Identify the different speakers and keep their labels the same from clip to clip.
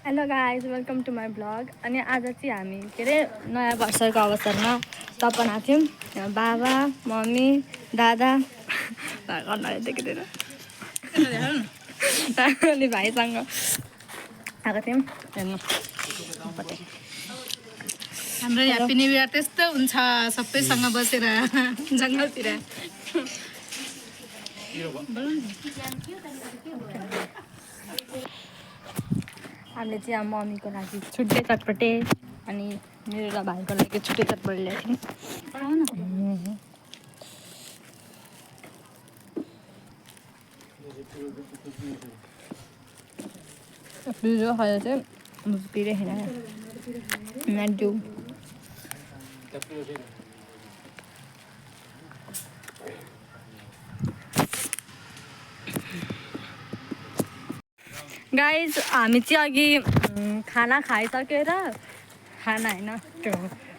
Speaker 1: Hello guys welcome to my blog. अनि आज चाहिँ हामी के अरे नयाँ वर्षको अवसरमा सपना थियौँ। बाबा मम्मी दादा देखिँदैन अनि भाइसँग आएको थियौँ हेर्नु।
Speaker 2: हाम्रो ह्याप्पी न्यू इयर त्यस्तो हुन्छ सबैसँग बसेर जङ्गलतिर।
Speaker 1: हामीले चाहिँ अब मम्मीको लागि छुट्टै चटपटे अनि मेरो र भाइको लागि छुट्टै चटपटे ल्याएको थियौँ। भिडियो खाएर चाहिँ पिरे खेल नाड्यौ। गाइज हामी चाहिँ अघि खाना खाइसकेर खाना होइन त्यो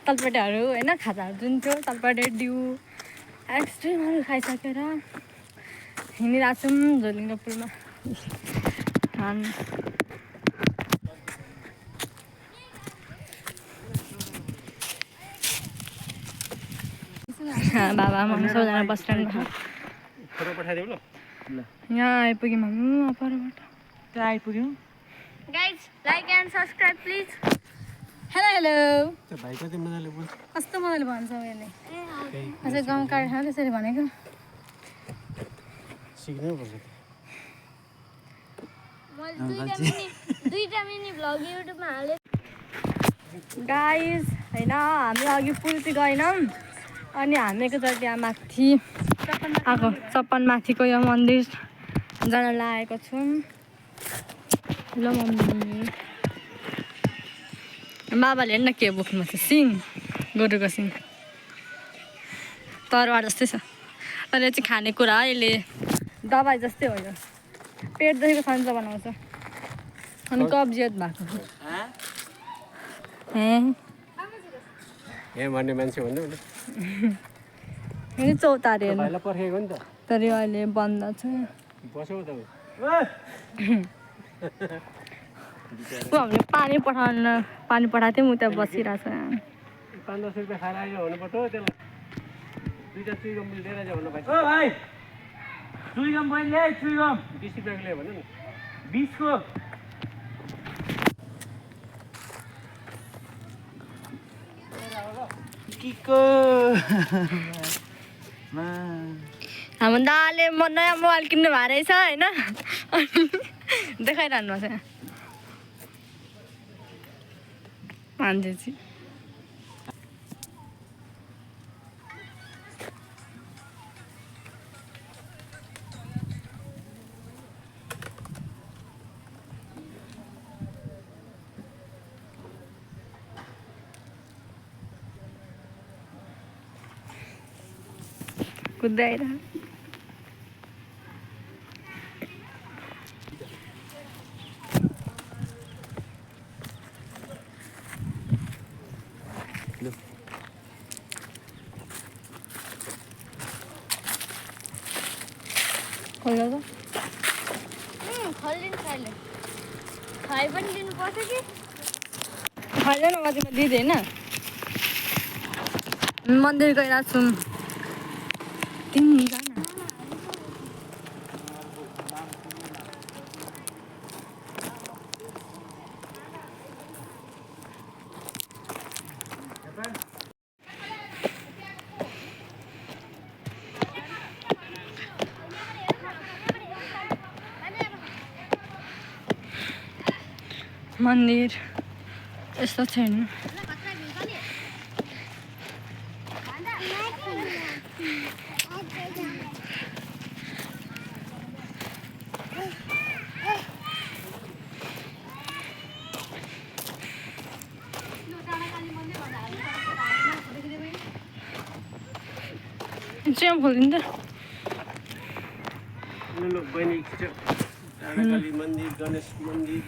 Speaker 1: तलपेटाहरू होइन खाजाहरू जुन थियो तलपेटा डिउ एक्सट्रिमहरू खाइसकेर हिँडिरहेको छौँ झोलिङ्गा पुलमा बाबा मम्मी सबैजना बसिरहनु भएको। यहाँ आइपुग्यौँ हामी परबाट
Speaker 2: आइपुग्यौँ।
Speaker 1: Guys like and subscribe please. Hello hello कस्तो मजाले भन्छ मैले अझै गाउँ काँडा त्यसरी भनेको दुईटा मिनी भ्लग युट्युबमा हाले। गाइज होइन हामी अघि पुलतिर गएनौँ अनि हामी एकचोटि यहाँ माथि आएको चप्पनमाथिको यो मन्दिर जान लागेको छौँ। ल मम्मी बाबाले हेर्न के बोक्नु छ सिङ गोरुको सिङ तरवार जस्तै छ तर यो चाहिँ खानेकुरा यसले दबाई जस्तै हो यो पेटदेखिको सन्चो बनाउँछ अनि कब्जियत भएको
Speaker 3: भन्ने मान्छे भन्नु
Speaker 1: नि चौतारी
Speaker 3: भाइलाई पर्खेको नि त
Speaker 1: तर यो अहिले बन्द छ।
Speaker 3: बस्यो त
Speaker 1: हामीले पानी पठाएको थियौँ उता बसिरहेको छ।
Speaker 3: 5-10 रुपियाँ खाएर आयो भन्नुपर्छ त्यसलाई दुईवटा चुइगम लिएर जाऊ भन्नु भाइ। ओ भाइ चुइगम पनि ल्याए चुइगम 20 रुपियाँको ल्यायो भन्नु नि 20 को
Speaker 1: हाम्रो दाले नयाँ मोबाइल किन्नु भएको रहेछ होइन देखाइरहनु भएको छ मान्छे चाहिँ। कुद्दै आइरह खाइ पनि दिनुपर्छ कि खाइदैन कतिमा दिँदैन। मन्दिर गइरहेको छौँ तिमी जान मन्दिर यस्तो छैन। चाहिँ खोलिन्छ
Speaker 3: बहिनी डाँडाकाली मन्दिर गणेश मन्दिर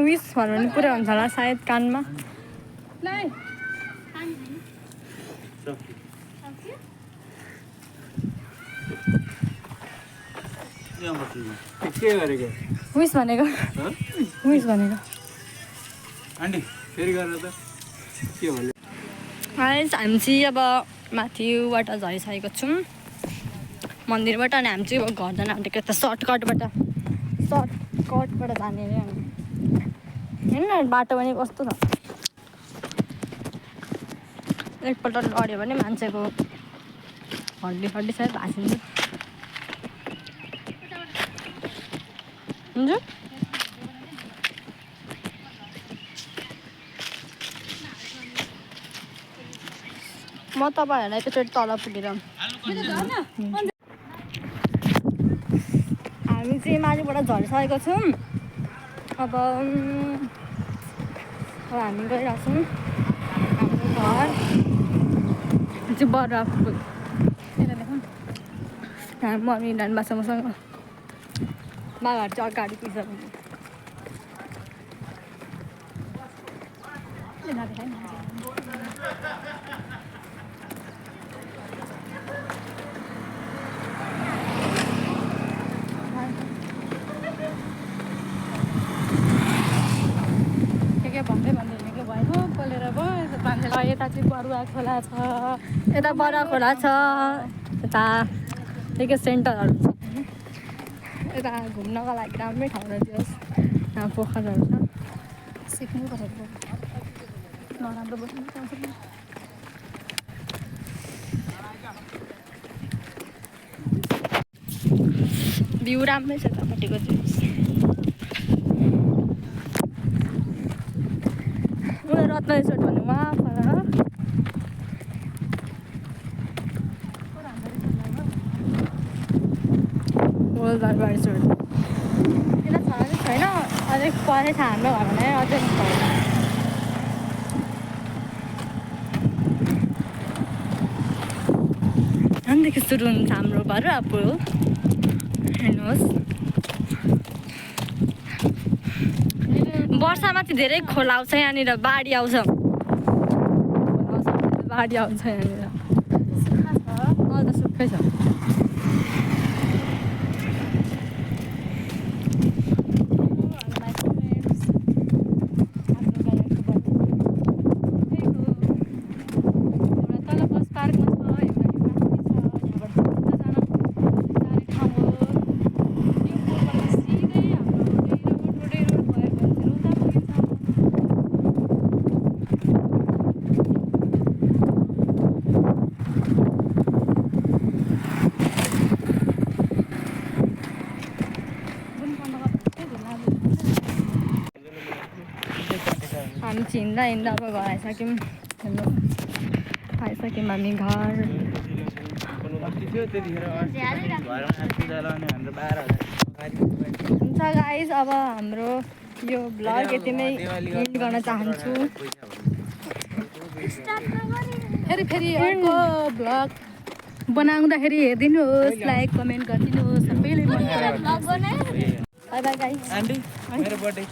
Speaker 1: विस भन्यो भने पुरै हुन्छ होला सायद कानमा
Speaker 3: के गरेको
Speaker 1: विस भनेको विस भनेको
Speaker 3: आन्टी फेरि गरेर त के भन्ने
Speaker 1: गाइस हामी चाहिँ अब माथिबाट झरिसकेको छौँ मन्दिरबाट अनि हामी चाहिँ अब घर जान आँटेको यता सर्टकटबाट जाने अरे हामी हेर्नु बाटो पनि कस्तो छ एकपल्ट लड्यो भने मान्छेको हड्डी सबै भाँसिन्छ हुन्छ म तपाईँहरूलाई एकचोटि तल पुगेर हामी चाहिँ माथिबाट झरिसकेको छौँ अब हामी गइरहेको छौँ हाम्रो घर चाहिँ बराफुल मम्मी नानी बासा मसँग बाबाहरू चाहिँ अगाडि पुगिसक्नु के भन्दै के भयो बोलेर भयो मान्छेलाई यता चाहिँ बरुवा खोला छ यता बरुवा खोला छ यता के सेन्टरहरू छ यता घुम्नको लागि राम्रै ठाउँ रहेछ यहाँ पोखरहरू छ सिक्नु परेको नराम्रो बस्नु पाउँछ भ्यू राम्रै छ यतापट्टिको चाहिँ रत्न रिसोर्ट भन्नु वहाँ पर गोलदरबार रिसोर्ट किन छ कि छैन अझै परै छ हाम्रो घरमा नै अझै छैन अन्देखि सुरु हुन्छ हाम्रो बरुवापुल हेर्नुहोस् वर्षामा चाहिँ धेरै खोला आउँछ यहाँनिर बाढी आउँछ बाढी आउँछ यहाँनिर त सुक्खै छ हामी चाहिँ हिँड्दा अब घर आइसक्यौँ हेर्नु आइसक्यौँ हामी घर हुन्छ गाइस अब हाम्रो यो भ्लग यतिमै एन्ड गर्न चाहन्छु
Speaker 2: फेरि अर्को भ्लग बनाउँदाखेरि हेरिदिनुहोस् लाइक कमेन्ट गरिदिनुहोस् सबैले मन पराउनु
Speaker 1: बाई बाई गाइस